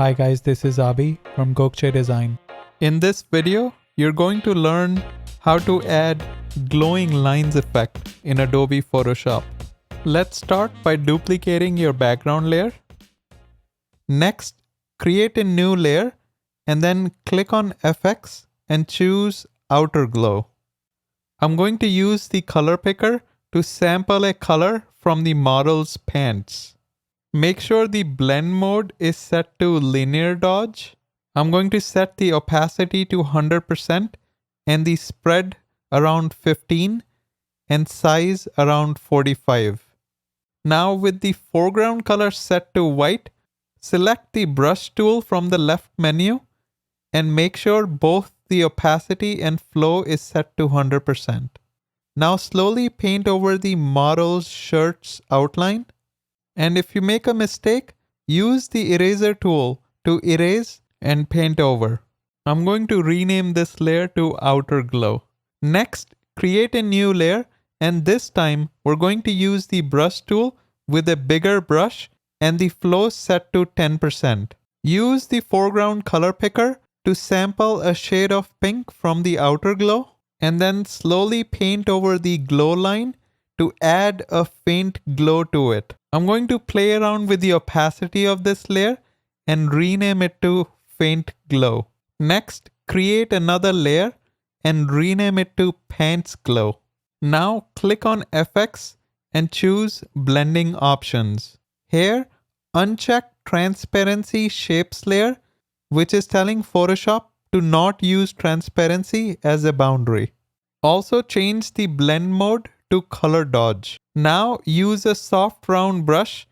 Hi guys, this is Abi from Gokce Design. In this video, you're going to learn how to add glowing lines effect in Adobe Photoshop. Let's start by duplicating your background layer. Next, create a new layer and then click on FX and choose Outer Glow. I'm going to use the color picker to sample a color from the model's pants. Make sure the blend mode is set to linear dodge. I'm going to set the opacity to 100% and the spread around 15 and size around 45. Now with the foreground color set to white, select the brush tool from the left menu and make sure both the opacity and flow is set to 100%. Now slowly paint over the model's shirt's outline. And if you make a mistake, use the eraser tool to erase and paint over. I'm going to rename this layer to Outer Glow. Next, create a new layer, and this time we're going to use the brush tool with a bigger brush and the flow set to 10%. Use the foreground color picker to sample a shade of pink from the Outer Glow, and then slowly paint over the glow line to add a faint glow to it. I'm going to play around with the opacity of this layer and rename it to Faint Glow. Next, create another layer and rename it to Pants Glow. Now click on FX and choose Blending Options. Here, uncheck Transparency Shapes layer, which is telling Photoshop to not use transparency as a boundary. Also change the blend mode to color dodge. Now use a soft round brush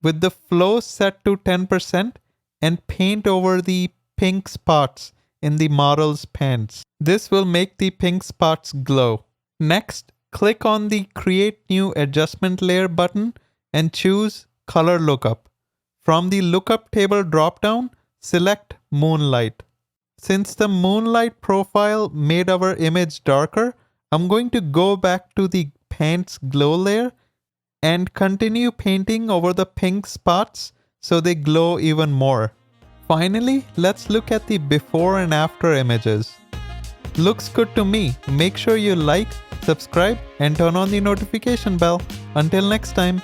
with the flow set to 10% and paint over the pink spots in the model's pants. This will make the pink spots glow. Next, click on the Create New Adjustment Layer button and choose Color Lookup. From the Lookup table dropdown, select Moonlight. Since the Moonlight profile made our image darker, I'm going to go back to the Pants Glow layer and continue painting over the pink spots so they glow even more. Finally, let's look at the before and after images. Looks good to me. Make sure you like, subscribe, and turn on the notification bell. Until next time.